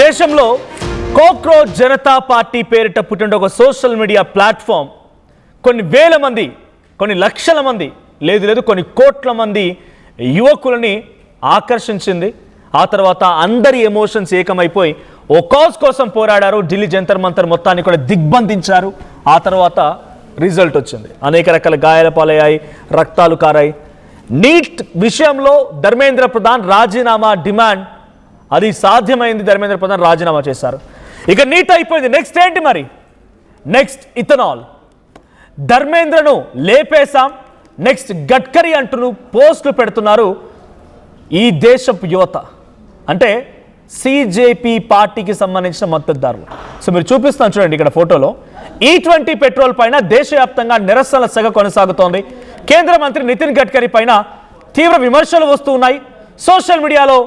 దేశంలో cockroach Janata party పేరిట పుట్టిన ఒక సోషల్ మీడియా ప్లాట్ఫామ్ కొన్ని వేల మంది, కొన్ని లక్షల మంది, లేదు కొన్ని కోట్ల మంది యువకులని ఆకర్షించింది. ఆ తర్వాత అందరి ఎమోషన్స్ ఏకమైపోయి ఓ కాజ్ కోసం పోరాడారు. ఢిల్లీ జంతర్ మంతర్ మొత్తాన్ని కూడా దిగ్బంధించారు. ఆ తర్వాత రిజల్ట్ వచ్చింది. అనేక రకాల గాయాల పాలయ్యాయి, రక్తాలు కారాయి. నీట్ విషయంలో ధర్మేంద్ర ప్రధాన్ రాజీనామా డిమాండ్, అది సాధ్యమైంది. ధర్మేంద్ర ప్రధాన్ రాజీనామా చేశారు. ఇక నీట్ అయిపోయింది. నెక్స్ట్ ఏంటి మరి? Next ethanol. ధర్మేంద్రను లేపేశాం, నెక్స్ట్ గడ్కరీ అంటూ పోస్టులు పెడుతున్నారు ఈ దేశపు యువత, అంటే సిజేపీ పార్టీకి సంబంధించిన మద్దతుదారులు. సో మీరు చూపిస్తాను చూడండి ఇక్కడ ఫోటోలో. E20 పెట్రోల్ పైన దేశవ్యాప్తంగా నిరసనల సెగ కొనసాగుతోంది. కేంద్ర మంత్రి నితిన్ గడ్కరీ పైన తీవ్ర విమర్శలు వస్తూ ఉన్నాయి. సోషల్ మీడియాలో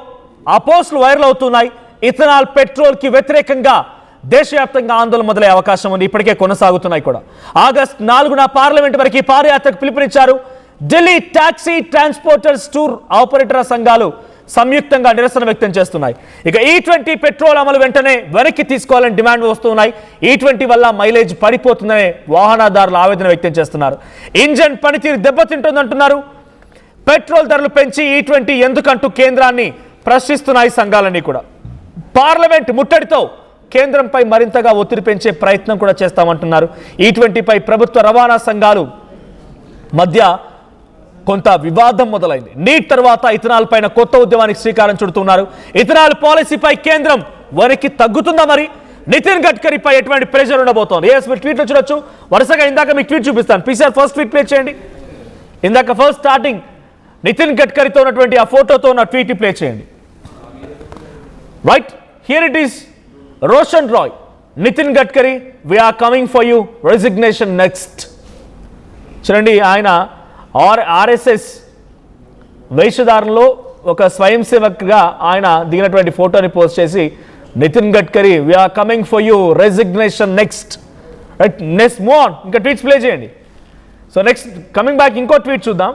ఆ పోస్టులు వైరల్ అవుతున్నాయి. ఇథనాల్ పెట్రోల్కి వ్యతిరేకంగా దేశవ్యాప్తంగా ఆందోళన మొదలయ్యే అవకాశం ఉంది. ఇప్పటికే కొనసాగుతున్నాయి కూడా. ఆగస్టు 4న పార్లమెంట్ వరకు పాదయాత్రకు పిలుపునిచ్చారు. Delhi taxi transporters tour operator సంఘాలు సంయుక్తంగా నిరసన వ్యక్తం చేస్తున్నాయి. ఇక E20 పెట్రోల్ అమలు వెంటనే వెనక్కి తీసుకోవాలని డిమాండ్ వస్తున్నాయి. E20 వల్ల మైలేజ్ పడిపోతుందనే వాహనదారులు ఆవేదన వ్యక్తం చేస్తున్నారు. ఇంజన్ పనితీరు దెబ్బతింటుందంటున్నారు. పెట్రోల్ ధరలు పెంచి E20 ఎందుకంటూ కేంద్రాన్ని ప్రశ్నిస్తున్నాయి సంఘాలన్నీ కూడా. పార్లమెంట్ ముట్టడితో కేంద్రంపై మరింతగా ఒత్తిడి పెంచే ప్రయత్నం కూడా చేస్తామంటున్నారు. E20 పై ప్రభుత్వ రవాణా సంఘాలు మధ్య కొంత వివాదం మొదలైంది. నీట్ తర్వాత ఇథనాల్ పైన కొత్త ఉద్యమానికి శ్రీకారం చుడుతున్నారు. ఇథనాల్ పాలసీపై కేంద్రం వరకు తగ్గుతుందా? మరి నితిన్ గడ్కరీపై ఎటువంటి ప్రెషర్ ఉండబోతోంది? మీరు ట్వీట్లు చూడొచ్చు. వరుసగా ఇందాక మీకు ట్వీట్ చూపిస్తాను. పీసీఆర్ ఫస్ట్ ట్వీట్ ప్లే చేయండి. ఇందాక ఫస్ట్ స్టార్టింగ్ నితిన్ గడ్కరీతో ఉన్నటువంటి ఆ ఫోటోతో ఉన్న ట్వీట్ ప్లే చేయండి. Right here it is. Roshan Rai, Nitin Gadkari, we're coming for you, resignation next. చూడండి, ఆయన ఆర్ఎస్ఎస్ వేషధారణలో ఒక స్వయం సేవక్గా ఆయన దిగినటువంటి ఫోటోని పోస్ట్ చేసి Nitin Gadkari we're coming for you, resignation next. Right, next move on. ఇంకా ట్వీట్స్ ప్లే చేయండి. సో నెక్స్ట్ కమింగ్ బ్యాక్ ఇంకో ట్వీట్ చూద్దాం.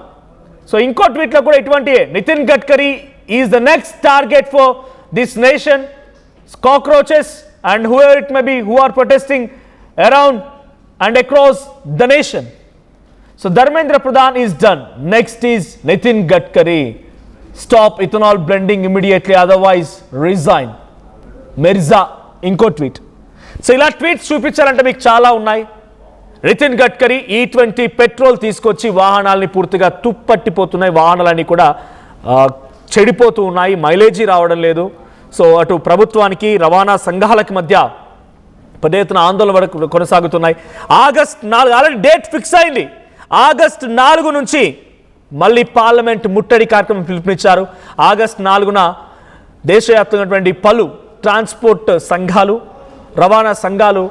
సో ఇంకో ట్వీట్లో కూడా ఇటువంటి Nitin Gadkari is the next target for this nation, cockroaches and whoever it may be who are protesting around and across the nation. So Dharmendra Pradhan is done. Next is Nitin Gadkari. Stop ethanol blending immediately, otherwise resign. Mirza inko tweet. So ila tweets చూపించాలంటే మీకు చాలా ఉన్నాయి. Nitin Gadkari E20 petrol తీసుకొచ్చి వాహనాలని పూర్తిగా తుప్పట్టిపోతున్నాయి. వాహనాలన్నీ కూడా చెడిపోతూ ఉన్నాయి, mileage రావడం లేదు. సో అటు ప్రభుత్వానికి రవాణా సంఘాలకు మధ్య పెద్ద ఎత్తున ఆందోళన కొనసాగుతున్నాయి. ఆగస్టు 4 ఆల్రెడీ డేట్ ఫిక్స్ అయింది. ఆగస్టు 4 నుంచి మళ్ళీ పార్లమెంట్ ముట్టడి కార్యక్రమం పిలుపునిచ్చారు. ఆగస్టు 4న దేశవ్యాప్తంగా పలు ట్రాన్స్పోర్ట్ సంఘాలు, రవాణా సంఘాలు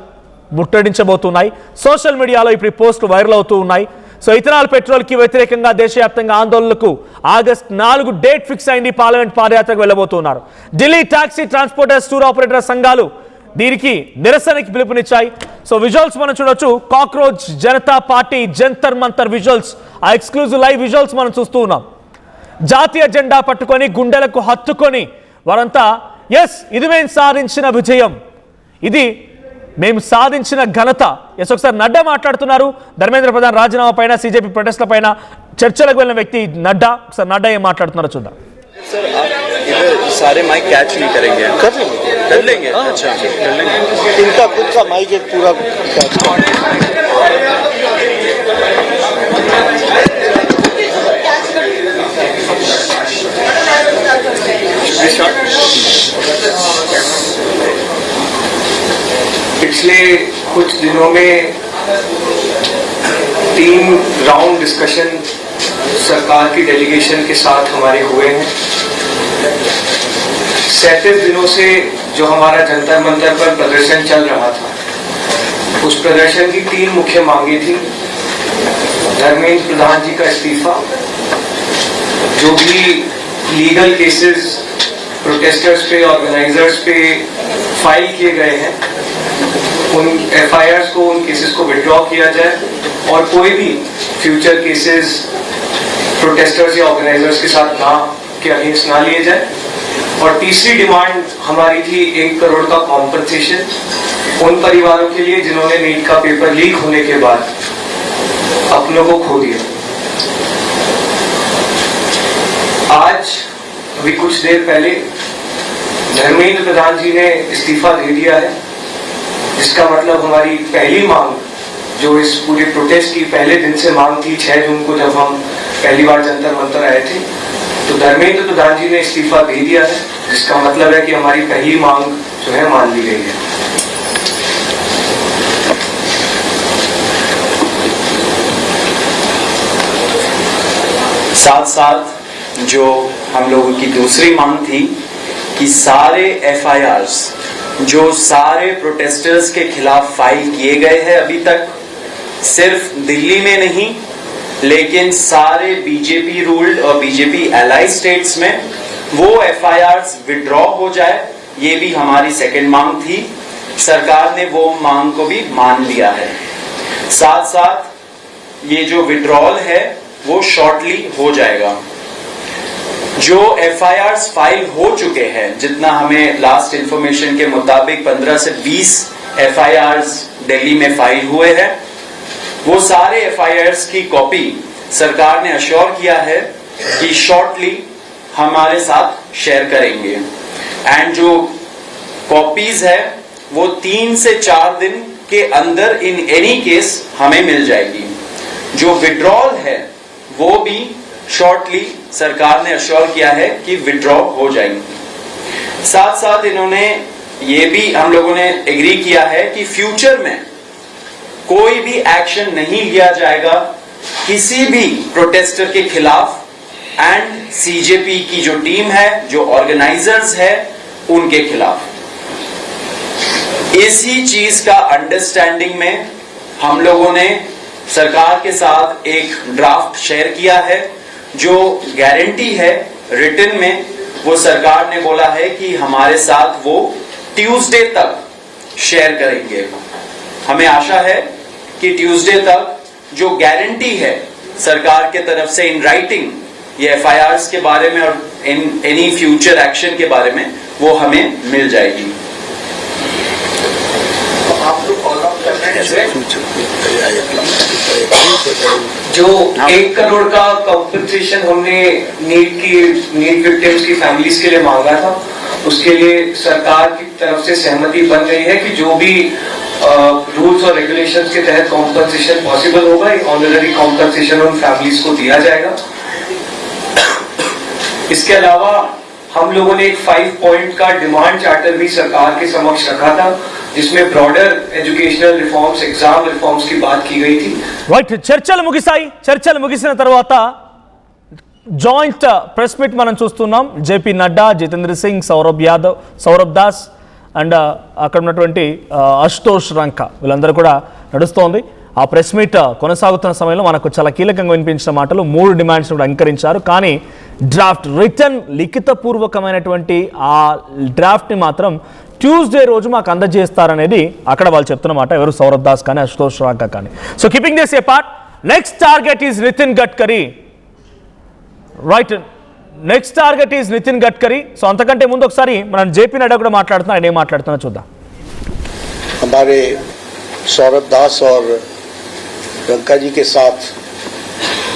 ముట్టడించబోతున్నాయి. సోషల్ మీడియాలో ఇప్పుడు పోస్టులు వైరల్ అవుతూ ఉన్నాయి. సో ఇథనాల్ పెట్రోల్కి వ్యతిరేకంగా దేశవ్యాప్తంగా ఆందోళనలకు ఆగస్టు 4 డేట్ ఫిక్స్ అయింది. పార్లమెంట్ పాదయాత్రకు వెళ్ళబోతున్నారు. Delhi taxi transporters tour operator సంఘాలు దీనికి నిరసనకి పిలుపునిచ్చాయి. సో విజువల్స్ మనం చూడొచ్చు. Cockroach Janata Party Jantar Mantar visuals, ఆ ఎక్స్క్లూజివ్ లైవ్ విజువల్స్ మనం చూస్తూ ఉన్నాం. జాతీయ జెండా పట్టుకొని గుండెలకు హత్తుకొని వారంతా ఎస్ ఇది మేము సాధించిన విజయం, ఇది మేము సాధించిన ఘనత. ఎస్ ఒకసారి నడ్డా మాట్లాడుతున్నారు. ధర్మేంద్ర ప్రధాన్ రాజీనామా పైన, సిజేపీ ప్రొటెస్ట్ల పైన చర్చలకు వెళ్ళిన వ్యక్తి నడ్డా. ఒకసారి నడ్డా ఏం మాట్లాడుతున్నారో చూద్దాం. सर आप इधर सारे माइक कैच नहीं करेंगे? कर लेंगे। अच्छा कर लेंगे. इनका खुद का माइक एक पूरा कैच. पिछले कुछ दिनों में 3 राउंड डिस्कशन सरकार की डेलीगेशन के साथ हमारे हुए हैं. 37 दिनों से जो हमारा जंतर मंतर पर प्रदर्शन चल रहा था, उस प्रदर्शन की 3 मुख्य मांगे थी. धर्मेंद्र प्रधान जी का इस्तीफा, जो भी लीगल केसेस प्रोटेस्टर्स पे, ऑर्गेनाइजर्स पे फाइल किए गए हैं, उन FIRs को, उन केसेस को विड्रॉ किया जाए और कोई भी फ्यूचर केसेस प्रोटेस्टर्स या ऑर्गेनाइजर्स के साथ ना के अगेंस्ट ना लिए जाए. और तीसरी डिमांड हमारी थी 1 करोड़ का कॉम्पनसेशन उन परिवारों के लिए जिन्होंने नीट का पेपर लीक होने के बाद अपनों को खो दिया। आज अभी कुछ देर पहले धर्मेंद्र प्रधान जी ने इस्तीफा दे दिया है, जिसका मतलब हमारी पहली मांग जो इस पूरे प्रोटेस्ट की पहले दिन से मांग थी 6 जून को जब हम पहली बार जंतर मंतर आए थे, तो धर्मेंद्र प्रधान जी ने इस्तीफा दे दिया है, जिसका मतलब है कि हमारी पहली मांग जो है मान ली गई है। साथ साथ जो हम लोगों की दूसरी मांग थी कि सारे एफआईआर्स जो सारे प्रोटेस्टर्स के खिलाफ फाइल किए गए हैं अभी तक, सिर्फ दिल्ली में नहीं लेकिन सारे बीजेपी रूल्ड और बीजेपी एलाई स्टेट्स में वो एफआईआर्स विड्रॉ हो जाए, ये भी हमारी सेकंड मांग थी। सरकार ने वो मांग को भी मान लिया है। साथ साथ ये जो विड्रॉल है वो शॉर्टली हो जाएगा। जो एफआईआर्स फाइल हो चुके हैं, जितना हमें लास्ट इंफॉर्मेशन के मुताबिक 15 से 20 एफआईआर्स दिल्ली में फाइल हुए हैं, वो सारे एफआईआर्स की कॉपी सरकार ने अश्योर किया है कि शॉर्टली हमारे साथ शेयर करेंगे। एंड जो कॉपीज है वो 3 से 4 दिन के अंदर इन एनी केस हमें मिल जाएगी। जो विड्रॉल है वो भी शॉर्टली सरकार ने अश्योर किया है कि विड्रॉ हो जाएंगी। साथ साथ इन्होंने ये भी हम लोगों ने एग्री किया है कि फ्यूचर में कोई भी एक्शन नहीं लिया जाएगा किसी भी प्रोटेस्टर के खिलाफ, एंड सीजेपी की जो टीम है, जो ऑर्गेनाइजर्स है, उनके खिलाफ। इसी चीज का अंडरस्टैंडिंग में हम लोगों ने सरकार के साथ एक ड्राफ्ट शेयर किया है, जो गारंटी है रिटन में, वो सरकार ने बोला है कि हमारे साथ वो ट्यूसडे तक शेयर करेंगे। हमें आशा है कि ट्यूसडे तक जो गारंटी है सरकार के तरफ से इन राइटिंग ये एफआईआर्स के बारे में और इन एनी फ्यूचर एक्शन के बारे में वो हमें मिल जाएगी। जो 1 करोड़ का कॉम्पनसेशन हमने नीट विक्टिम्स की फैमिलीज के लिए मांगा था, उसके लिए सरकार की तरफ से सहमति बन गई है कि जो भी रूल्स और रेगुलेशंस के तहत कॉम्पनसेशन पॉसिबल होगा, एक ऑनररी कॉम्पनसेशन उन फैमिलीज को दिया जाएगा। इसके अलावा हम लोगों ने एक 5 पॉइंट का डिमांड चार्टर भी सरकार के समक्ष रखा था, जिसमें broader educational reforms, exam reforms की बात की गई थी। రైట్, చర్చలు ముగిసిన తర్వాత జాయింట్ ప్రెస్ మీట్ మనం చూస్తున్నాం. జేపీ నడ్డా, జితేంద్ర సింగ్, సౌరభ్ దాస్ అండ్ అక్కడ ఉన్నటువంటి అశుతోష్ రంకా వీళ్ళందరూ కూడా నడుస్తోంది. ఆ ప్రెస్ మీట్ కొనసాగుతున్న సమయంలో మనకు చాలా కీలకంగా వినిపించిన మాటలు 3 డిమాండ్స్ కూడా అంగీకరించారు. కానీ డ్రాఫ్ట్ రిటర్న్ లిఖితపూర్వకమైనటువంటి ఆ డ్రాఫ్ట్ని మాత్రం ట్యూస్డే రోజు మాకు అందజేస్తారనేది అక్కడ వాళ్ళు చెప్తున్న మాట, ఎవరు సౌరభ్ దాస్ కానీ అశుతోష్ రంకా కానీ. So keeping this apart, next target is Nitin Gadkari. Right, next target is Nitin Gadkari. So అంతకంటే ముందు ఒకసారి మనం జేపీ నడ్డా కూడా మాట్లాడుతున్నా, ఆయన ఏం మాట్లాడుతున్నా చూద్దాం. हमारे सौरभ दास और रंका जी के साथ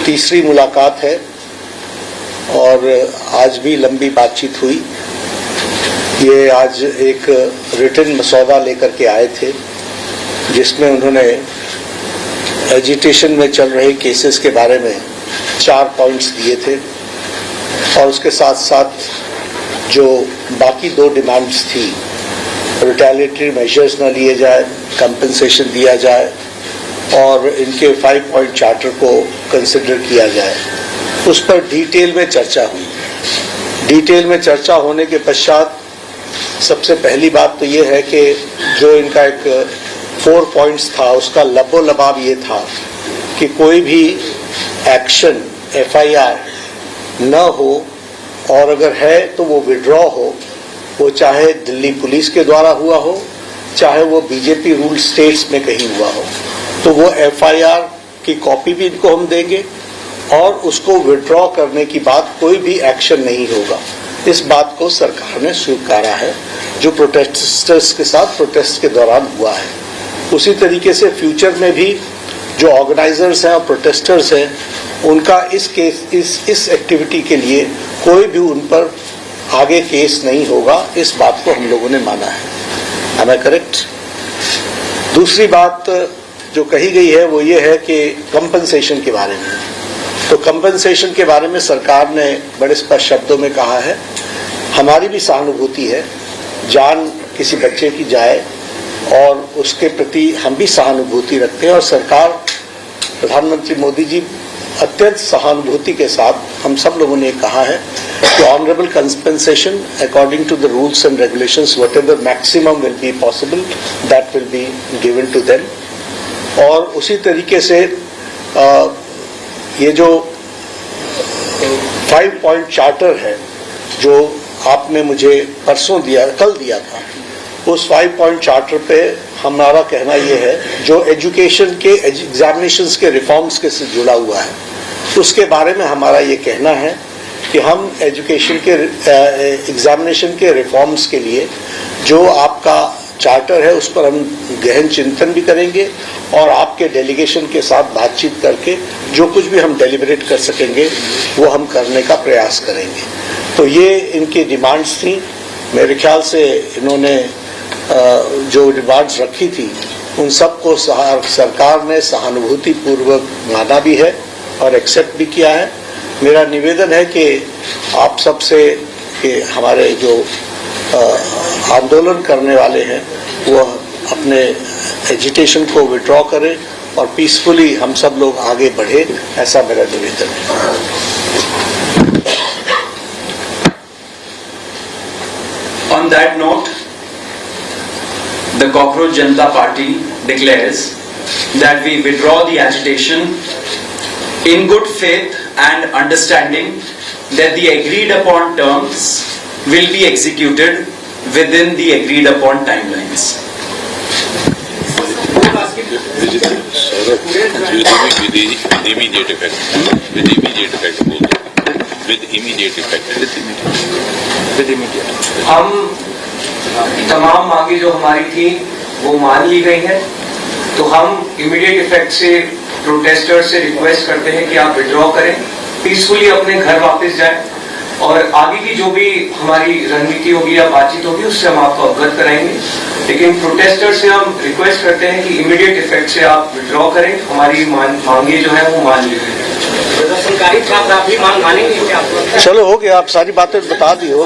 तीसरी मुलाकात है और आज भी लंबी बातचीत हुई। ये आज एक रिटन मसौदा लेकर के आए थे, जिसमें उन्होंने एजिटेशन में चल रहे केसेस के बारे में 4 पॉइंट्स दिए थे और उसके साथ साथ जो बाकी 2 डिमांड्स थी, रिटेलिएटरी मेजर्स न लिए जाए, कंपनसेशन दिया जाए और इनके 5 पॉइंट चार्टर को कंसिडर किया जाए, उस पर डिटेल में चर्चा हुई। डिटेल में चर्चा होने के पश्चात सबसे पहली बात तो ये है कि जो इनका एक 4 पॉइंट्स था, उसका लबो लबाब ये था कि कोई भी एक्शन एफआईआर न हो, और अगर है तो वो विड्रॉ हो, वो चाहे दिल्ली पुलिस के द्वारा हुआ हो, चाहे वो बीजेपी रूल स्टेट्स में कहीं हुआ हो, तो वो एफआईआर की कॉपी भी इनको हम देंगे और उसको विड्रॉ करने की बात कोई भी एक्शन नहीं होगा। इस बात को सरकार ने स्वीकारा है जो प्रोटेस्टर्स के साथ प्रोटेस्ट के दौरान हुआ है। उसी तरीके से फ्यूचर में भी जो ऑर्गेनाइजर्स हैं और प्रोटेस्टर्स हैं उनका इस एक्टिविटी के लिए कोई भी उन पर आगे केस नहीं होगा, इस बात को हम लोगों ने माना है। Am I correct? दूसरी बात जो कही गई है वो ये है कि कंपनसेशन के बारे में। तो कंपनसेशन के बारे में सरकार ने बड़े स्पष्ट शब्दों में कहा है, हमारी भी सहानुभूति है, जान किसी बच्चे की जाए और उसके प्रति हम भी सहानुभूति रखते हैं। और सरकार, प्रधानमंत्री मोदी जी अत्यंत सहानुभूति के साथ हम सब लोगों ने कहा है कि honourable compensation according to the rules and regulations whatever maximum will be possible that will be given to them. और उसी तरीके से ये जो 5 पॉइंट चार्टर है जो आपने मुझे परसों दिया, कल दिया था, उस 5 पॉइंट चार्टर पे हमारा कहना ये है जो एजुकेशन के एग्जामिनेशंस के रिफॉर्म्स के से जुड़ा हुआ है, उसके बारे में हमारा ये कहना है कि हम एजुकेशन के एग्जामिनेशन के रिफॉर्म्स के लिए जो आपका चार्टर है उस पर हम गहन चिंतन भी करेंगे और आपके डेलीगेशन के साथ बातचीत करके जो कुछ भी हम डेलिब्रेट कर सकेंगे वो हम करने का प्रयास करेंगे। तो ये इनकी डिमांड्स थी। मेरे ख्याल से इन्होंने जो डिमांड्स रखी थी उन सबको सरकार ने सहानुभूति पूर्वक माना भी है और एक्सेप्ट भी किया है। मेरा निवेदन है कि आप सबसे कि हमारे जो आंदोलन करने वाले हैं वो अपने एजिटेशन को विड्रॉ करें और पीसफुली हम सब लोग आगे बढ़े, ऐसा मेरा निवेदन है। On that note, the Cockroach Janata Party declares that we withdraw the agitation in good faith and understanding that the agreed upon terms will be executed within the agreed upon timelines. With immediate effect. With immediate effect. With immediate effect. With immediate. हम तमाम मांगे जो हमारी थी वो मान ली गई हैं, तो हम इमीडिएट इफेक्ट से प्रोटेस्टर से रिक्वेस्ट करते हैं कि आप विड्रॉ करें, पीसफुली अपने घर वापस जाएं और आगे की जो भी हमारी रणनीति होगी या बातचीत होगी उससे हम आपको अवगत कराएंगे। लेकिन प्रोटेस्टर से हम रिक्वेस्ट करते हैं कि इमीडिएट इफेक्ट से आप विड्रॉ करें, हमारी मांगे जो है वो मान ली गई है। सरकारी छात्र आप भी मांग मानेंगे क्या? चलो हो गया, आप सारी बातें बता दी हो।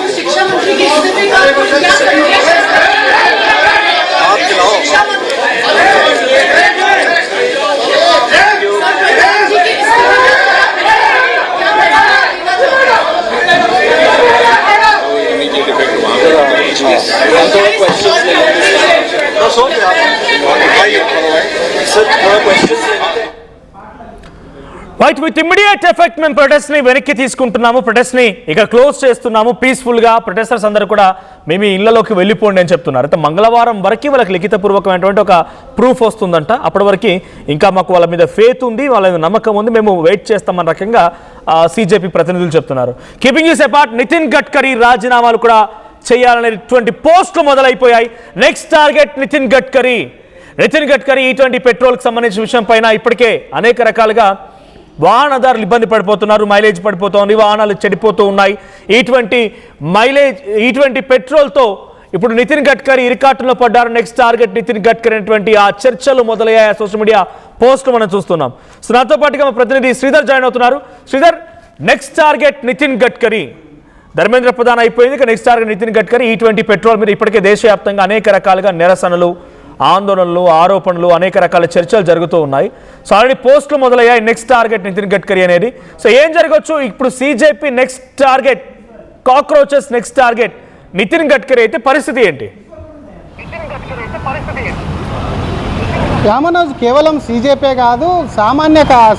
आप खिलाओ। రైట్, విత్ ఇమ్మీడియట్ ఎఫెక్ట్ మేము ప్రొటెస్ట్ ని వెనక్కి తీసుకుంటున్నాము, ప్రొటెస్ట్ ని ఇక క్లోజ్ చేస్తున్నాము పీస్ఫుల్ గా. ప్రొటెస్టర్స్ అందరూ కూడా మేము ఇళ్లలోకి వెళ్ళిపోండి అని చెప్తున్నారు. అయితే మంగళవారం వరకు వాళ్ళకి లిఖితపూర్వకమైనటువంటి ఒక ప్రూఫ్ వస్తుందంట. అప్పటి వరకు ఇంకా మాకు వాళ్ళ మీద ఫేత్ ఉంది, వాళ్ళ మీద నమ్మకం ఉంది, మేము వెయిట్ చేస్తామన్న రకంగా సిజేపీ ప్రతినిధులు చెప్తున్నారు. Keeping this apart, Nitin Gadkari రాజీనామాలు కూడా చేయాలనేటువంటి పోస్టులు మొదలైపోయాయి. Next target Nitin Gadkari. Nitin Gadkari E20 పెట్రోల్కి సంబంధించిన విషయం పైన ఇప్పటికే అనేక రకాలుగా వాహనదారులు ఇబ్బంది పడిపోతున్నారు, మైలేజ్ పడిపోతుంది, వాహనాలు చెడిపోతూ ఉన్నాయి. E20 పెట్రోల్తో ఇప్పుడు నితిన్ గడ్కరీ ఇరికాటంలో పడ్డారు. నెక్స్ట్ టార్గెట్ నితిన్ గడ్కరీ అనేటువంటి ఆ చర్చలు మొదలయ్యాయి, సోషల్ మీడియా పోస్టులు మనం చూస్తున్నాం. సో నాతో పాటుగా మా ప్రతినిధి శ్రీధర్ జాయిన్ అవుతున్నారు. Sridhar, next target Nitin Gadkari. ధర్మేంద్ర ప్రధాన్ అయిపోయింది, ఇక next target Nitin Gadkari. E20 petrol మీద ఇప్పటికే దేశవ్యాప్తంగా అనేక రకాలుగా నిరసనలు, ఆందోళనలు, ఆరోపణలు, అనేక రకాల చర్చలు జరుగుతూ ఉన్నాయి. సో ఆల్రెడీ పోస్టులు మొదలయ్యాయి. నెక్స్ట్ టార్గెట్ నితిన్ గడ్కరీ అనేది. సో ఏం జరగవచ్చు ఇప్పుడు? CJP next target, cockroaches next target Nitin Gadkari అయితే పరిస్థితి ఏంటి? రామనోజ్, కేవలం సీజేపీ కాదు,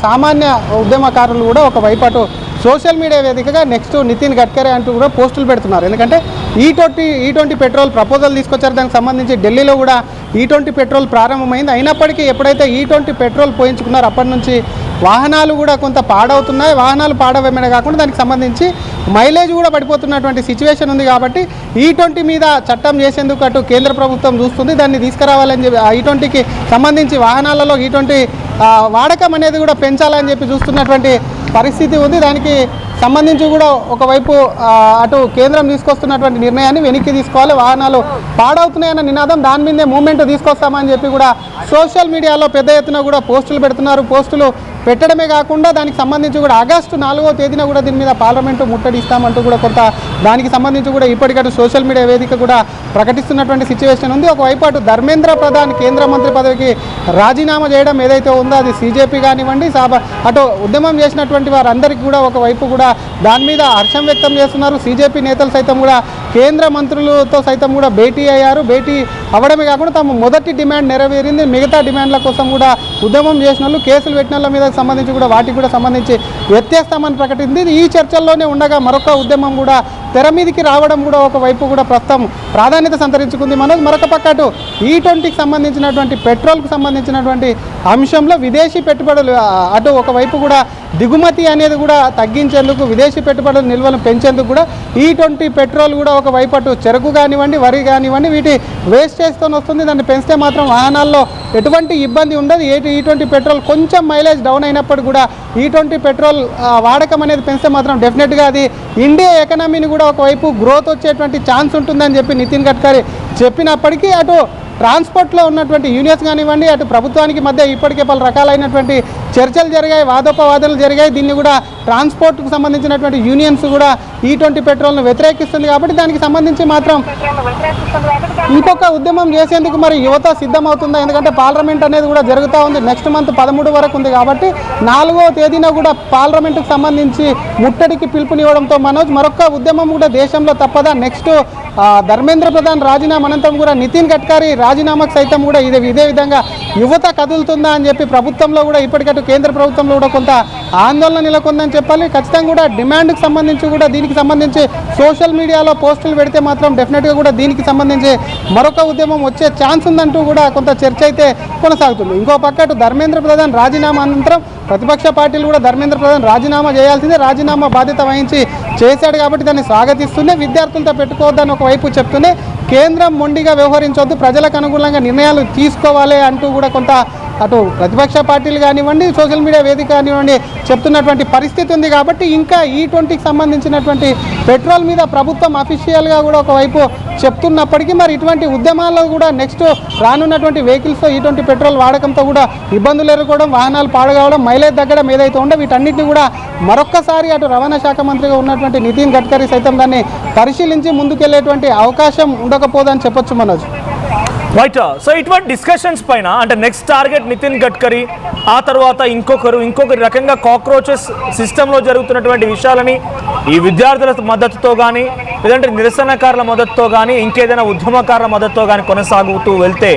సామాన్య ఉద్యమకారులు కూడా ఒకవైపు అటు సోషల్ మీడియా వేదికగా నెక్స్ట్ నితిన్ గడ్కరీ అంటూ కూడా పోస్టులు పెడుతున్నారు. ఎందుకంటే E20 పెట్రోల్ ప్రపోజల్ తీసుకొచ్చారు, దానికి సంబంధించి ఢిల్లీలో కూడా E20 పెట్రోల్ ప్రారంభమైంది. అయినప్పటికీ ఎప్పుడైతే E20 పెట్రోల్ పోయించుకున్నారో అప్పటి నుంచి వాహనాలు కూడా కొంత పాడవుతున్నాయి. వాహనాలు పాడవమే కాకుండా దానికి సంబంధించి మైలేజ్ కూడా పడిపోతున్నటువంటి సిచ్యువేషన్ ఉంది. కాబట్టి E20 మీద చట్టం చేసేందుకు అటు కేంద్ర ప్రభుత్వం చూస్తుంది. దాన్ని తీసుకురావాలని చెప్పి E20కి సంబంధించి వాహనాలలో E20 వాడకం అనేది కూడా పెంచాలని చెప్పి చూస్తున్నటువంటి పరిస్థితి ఉంది. దానికి సంబంధించి కూడా ఒకవైపు అటు కేంద్రం తీసుకొస్తున్నటువంటి నిర్ణయాన్ని వెనక్కి తీసుకోవాలి. వాహనాలు పాడవుతున్నాయన్న నినాదం దాని మీదే మూమెంట్ తీసుకొస్తామని చెప్పి కూడా సోషల్ మీడియాలో పెద్ద ఎత్తున కూడా పోస్టులు పెడుతున్నారు. పోస్టులు పెట్టడమే కాకుండా దానికి సంబంధించి కూడా ఆగస్టు 4వ తేదీన కూడా దీని మీద పార్లమెంటు ముట్టడిస్తామంటూ కూడా కొంత దానికి సంబంధించి కూడా ఇప్పటికటు సోషల్ మీడియా వేదిక కూడా ప్రకటిస్తున్నటువంటి సిచ్యువేషన్ ఉంది. ఒకవైపు అటు ధర్మేంద్ర ప్రధాన్ కేంద్ర మంత్రి పదవికి రాజీనామా చేయడం ఏదైతే ఉందో అది CJP కానివ్వండి అటు ఉద్యమం చేసినటువంటి వారందరికీ కూడా ఒకవైపు కూడా దాని మీద హర్షం వ్యక్తం చేస్తున్నారు. CJP నేతలు సైతం కూడా కేంద్ర మంత్రులతో సైతం కూడా భేటీ అయ్యారు. భేటీ అవ్వడమే కాకుండా తమ మొదటి డిమాండ్ నెరవేరింది. మిగతా డిమాండ్ల కోసం కూడా ఉద్యమం చేసిన వాళ్ళు కేసులు పెట్టిన వాళ్ళ మీద సంబంధించి కూడా వాటికి కూడా సంబంధించి ఎత్తేస్తామని ప్రకటించింది. ఈ చర్చల్లోనే ఉండగా మరొక ఉద్యమం కూడా తెర మీదికి రావడం కూడా ఒకవైపు కూడా ప్రస్తుతం ప్రాధాన్యత సంతరించుకుంది. మరొక పక్క అటు E20కి సంబంధించినటువంటి పెట్రోల్కు సంబంధించినటువంటి అంశంలో విదేశీ పెట్టుబడులు అటు ఒకవైపు కూడా దిగుమతి అనేది కూడా తగ్గించేందుకు విదేశీ పెట్టుబడుల నిల్వను పెంచేందుకు కూడా E20 పెట్రోల్ కూడా ఒకవైపు అటు చెరకు కానివ్వండి వరి కానివ్వండి వీటి వేస్టేజ్తో వస్తుంది. దాన్ని పెంచితే మాత్రం వాహనాల్లో ఎటువంటి ఇబ్బంది ఉండదు. E20 పెట్రోల్ కొంచెం మైలేజ్ డౌన్ అయినప్పుడు కూడా E20 పెట్రోల్ వాడకం అనేది పెంచితే మాత్రం డెఫినెట్గా అది ఇండియా ఎకనామీని కూడా ఒకవైపు గ్రోత్ వచ్చేటువంటి ఛాన్స్ ఉంటుందని చెప్పి నితిన్ గడ్కరీ చెప్పినప్పటికీ అటు ట్రాన్స్పోర్ట్లో ఉన్నటువంటి యూనియన్స్ కానివ్వండి అటు ప్రభుత్వానికి మధ్య ఇప్పటికే పలు రకాలైనటువంటి చర్చలు జరిగాయి, వాదోపవాదాలు జరిగాయి. దీన్ని కూడా ట్రాన్స్పోర్ట్కు సంబంధించినటువంటి యూనియన్స్ కూడా E20 పెట్రోల్ను వ్యతిరేకిస్తుంది. కాబట్టి దానికి సంబంధించి మాత్రం ఇంకొక ఉద్యమం చేసేందుకు మరి యువత సిద్ధమవుతుందా? ఎందుకంటే పార్లమెంట్ అనేది కూడా జరుగుతూ ఉంది. నెక్స్ట్ మంత్ 13 వరకు ఉంది. కాబట్టి 4వ తేదీన కూడా పార్లమెంటుకు సంబంధించి ముట్టడికి పిలుపునివ్వడంతో మరొక ఉద్యమం కూడా దేశంలో తప్పదా? నెక్స్ట్ ధర్మేంద్ర ప్రధాన్ రాజీనామా అనంతరం కూడా నితిన్ గడ్కరీ రాజీనామాకు సైతం కూడా ఇదే విధంగా యువత కదులుతుందా అని చెప్పి ప్రభుత్వంలో కూడా ఇప్పటికట్టు కేంద్ర ప్రభుత్వంలో కూడా కొంత ఆందోళన నెలకొందని చెప్పాలి. ఖచ్చితంగా కూడా డిమాండ్కి సంబంధించి కూడా దీనికి సంబంధించి సోషల్ మీడియాలో పోస్టులు పెడితే మాత్రం డెఫినెట్గా కూడా దీనికి సంబంధించి మరొక ఉద్యమం వచ్చే ఛాన్స్ ఉందంటూ కూడా కొంత చర్చ అయితే కొనసాగుతుంది. ఇంకో పక్కటు ధర్మేంద్ర ప్రధాన్ రాజీనామా అనంతరం ప్రతిపక్ష పార్టీలు కూడా ధర్మేంద్ర ప్రధాన్ రాజీనామా చేయాల్సిందే, రాజీనామా బాధ్యత వహించి చేశాడు కాబట్టి దాన్ని స్వాగతిస్తూనే విద్యార్థులతో పెట్టుకోవద్దని ఒకవైపు చెప్తూనే కేంద్రం మొండిగా వ్యవహరించొద్దు, ప్రజలకు అనుకూలంగా నిర్ణయాలు తీసుకోవాలి అంటూ కూడా కొంత అటు ప్రతిపక్ష పార్టీలు కానివ్వండి సోషల్ మీడియా వేదిక కానివ్వండి చెప్తున్నటువంటి పరిస్థితి ఉంది. కాబట్టి ఇంకా E20కి సంబంధించినటువంటి పెట్రోల్ మీద ప్రభుత్వం అఫీషియల్గా కూడా ఒకవైపు చెప్తున్నప్పటికీ మరి ఇటువంటి ఉద్యమాల్లో కూడా నెక్స్ట్ రానున్నటువంటి వెహికల్స్తో E20 పెట్రోల్ వాడకంతో కూడా ఇబ్బందులు ఎదుర్కోవడం, వాహనాలు పాడుకోవడం, మైలేజ్ తగ్గడం ఏదైతే ఉందో వీటన్నిటిని కూడా మరొక్కసారి అటు రవాణా శాఖ మంత్రిగా ఉన్నటువంటి నితిన్ గడ్కరీ సైతం దాన్ని పరిశీలించి ముందుకెళ్లేటువంటి అవకాశం ఉండకపోదని చెప్పొచ్చు మనోజ్. రైట్. సో ఇటువంటి డిస్కషన్స్ పైన అంటే నెక్స్ట్ టార్గెట్ నితిన్ గడ్కరీ, ఆ తర్వాత ఇంకొకరి రకంగా కాక్రోచెస్ సిస్టంలో జరుగుతున్నటువంటి విషయాలని ఈ విద్యార్థుల మద్దతుతో కానీ లేదంటే నిరసనకారుల మద్దతుతో కానీ ఇంకేదైనా ఉద్యమకారుల మద్దతుతో కానీ కొనసాగుతూ వెళ్తే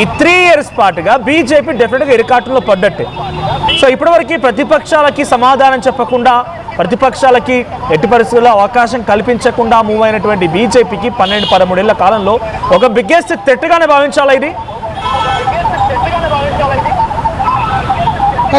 ఈ 3 years పాటుగా బీజేపీ డెఫినెట్గా ఇరకాటంలో పడ్డట్టే. సో ఇప్పటివరకు ప్రతిపక్షాలకి సమాధానం చెప్పకుండా ప్రతిపక్షాలకి ఎట్టి పరిస్థితుల్లో అవకాశం కల్పించకుండా మూవ్ అయినటువంటి బీజేపీకి 12-13 ఏళ్ల కాలంలో ఒక బిగ్గెస్ట్ థ్రెట్గానే భావించాలా ఇది?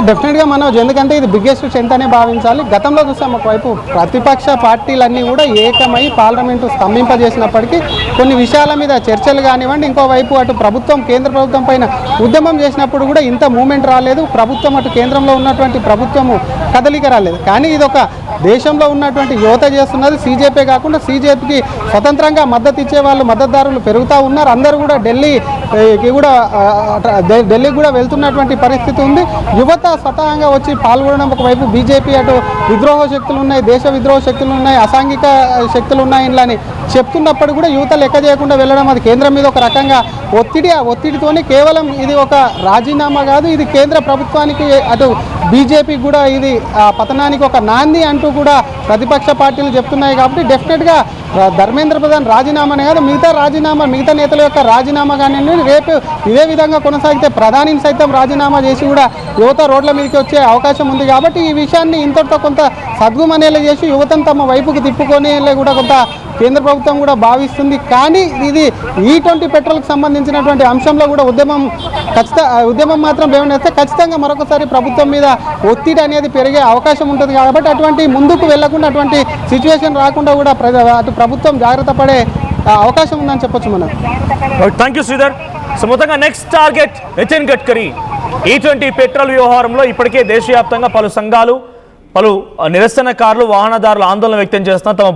డెఫినెట్గా మనోజ్, ఎందుకంటే ఇది బిగ్గెస్ట్ స్ట్రెంత్ అనే భావించాలి. గతంలో చూసాం ఒకవైపు ప్రతిపక్ష పార్టీలన్నీ కూడా ఏకమై పార్లమెంటు స్తంభింపజేసినప్పటికీ కొన్ని విషయాల మీద చర్చలు కానివ్వండి, ఇంకోవైపు అటు ప్రభుత్వం కేంద్ర ప్రభుత్వం పైన ఉద్యమం చేసినప్పుడు కూడా ఇంత మూమెంట్ రాలేదు. ప్రభుత్వం అటు కేంద్రంలో ఉన్నటువంటి ప్రభుత్వము కదలిక రాలేదు. కానీ ఇది ఒక దేశంలో ఉన్నటువంటి యువత చేస్తున్నది. CJP కాకుండా CJPకి స్వతంత్రంగా మద్దతు ఇచ్చే వాళ్ళు మద్దతుదారులు పెరుగుతూ ఉన్నారు. అందరూ కూడా ఢిల్లీకి కూడా వెళ్తున్నటువంటి పరిస్థితి ఉంది. యువత స్వతహాగా వచ్చి పాల్గొనడం ఒకవైపు బీజేపీ అటు విద్రోహ శక్తులు ఉన్నాయి, దేశ విద్రోహ శక్తులు ఉన్నాయి, అసాంఘిక శక్తులు ఉన్నాయి అని చెప్తున్నప్పుడు కూడా యువత లెక్క చేయకుండా వెళ్ళడం అది కేంద్రం మీద ఒక రకంగా ఒత్తిడితోనే కేవలం ఇది ఒక రాజీనామా కాదు, ఇది కేంద్ర ప్రభుత్వానికి అటు బీజేపీ కూడా ఇది పతనానికి ఒక నాంది అంటూ కూడా ప్రతిపక్ష పార్టీలు చెప్తున్నాయి. కాబట్టి డెఫినెట్గా ధర్మేంద్ర ప్రధాన్ రాజీనామానే కాదు మిగతా నేతల యొక్క రాజీనామా కానీ రేపు ఇదే విధంగా కొనసాగితే ప్రధానిని సైతం రాజీనామా చేసి కూడా యువత రోడ్ల మీదకి వచ్చే అవకాశం ఉంది. కాబట్టి ఈ విషయాన్ని ఇంతటితో కొంత సద్గుమనేలా చేసి యువతను తమ వైపుకు తిప్పుకొని కూడా కొంత కేంద్ర ప్రభుత్వం కూడా భావిస్తుంది. కానీ ఇది E20 పెట్రోల్కి సంబంధించినటువంటి అంశంలో కూడా ఉద్యమం మాత్రం లేవనెత్తే ఖచ్చితంగా మరొకసారి ప్రభుత్వం మీద ఒత్తిడి అనేది పెరిగే అవకాశం ఉంటుంది. కాబట్టి అటువంటి ముందుకు వెళ్లకుండా అటువంటి సిచ్యువేషన్ రాకుండా కూడా అటు ప్రభుత్వం జాగ్రత్త పడే అవకాశం ఉందని చెప్పొచ్చు మనం. Thank you Sridhar. సో మొత్తంగా next target Nitin Gadkari. E20 petrol వ్యవహారంలో ఇప్పటికే దేశవ్యాప్తంగా పలు సంఘాలు, పలు నిరసనకారులు, వాహనదారులు ఆందోళన వ్యక్తం చేస్తున్నారు. తమ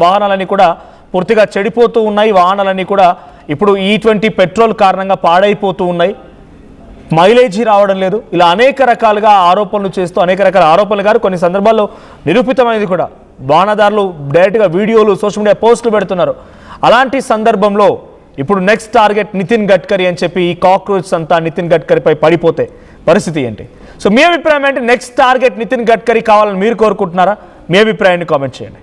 వాహనాలన్నీ కూడా పూర్తిగా చెడిపోతూ ఉన్నాయి. వాహనాలన్నీ కూడా ఇప్పుడు E20 పెట్రోల్ కారణంగా పాడైపోతూ ఉన్నాయి. మైలేజీ రావడం లేదు. ఇలా అనేక రకాలుగా ఆరోపణలు చేస్తూ అనేక రకాల ఆరోపణలు గారు కొన్ని సందర్భాల్లో నిరూపితమైనది కూడా వాహనదారులు డైరెక్ట్గా వీడియోలు సోషల్ మీడియా పోస్టులు పెడుతున్నారు. అలాంటి సందర్భంలో ఇప్పుడు నెక్స్ట్ టార్గెట్ నితిన్ గడ్కరీ అని చెప్పి ఈ కాక్రోచ్ అంతా నితిన్ గడ్కరీపై పడిపోతే పరిస్థితి ఏంటి? సో మీ అభిప్రాయం ఏంటి? నెక్స్ట్ టార్గెట్ నితిన్ గడ్కరీ కావాలని మీరు కోరుకుంటున్నారా? మీ అభిప్రాయాన్ని కామెంట్ చేయండి.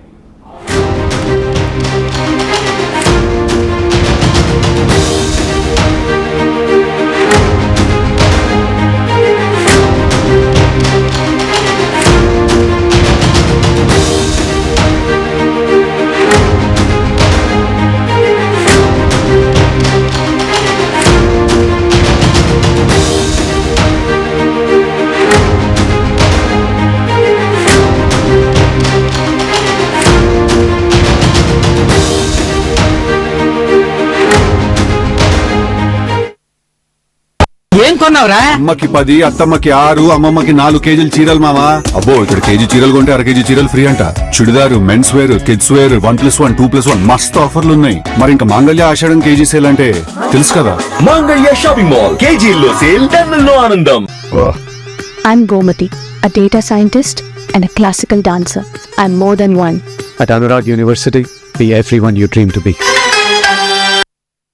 ఏం కొన్నావురా? అమ్మకి 10, అత్తమ్మకి 6, అమ్మమ్మకి 4 కేజీలు చీరలు మావా. అబ్బో ఇక్కడ కేజీ చీరలు కొంటే 1 కేజీ చీరలు ఫ్రీ అంట. Churidar, men's wear, kids wear 1+1, 2+1 మస్తు ఆఫర్లు ఉన్నాయి. మరి ఇంకా మాంగళ్య ఆషాఢం కేజీ సేల్ అంటే తెలుసు కదా. మాంగళ్య షాపింగ్ మాల్ కేజీల్లో సేల్, టన్నుల్లో ఆనందం. I'm Gomati, a data scientist and a classical dancer. I'm more than one. At Anurag University, be everyone you dream to be.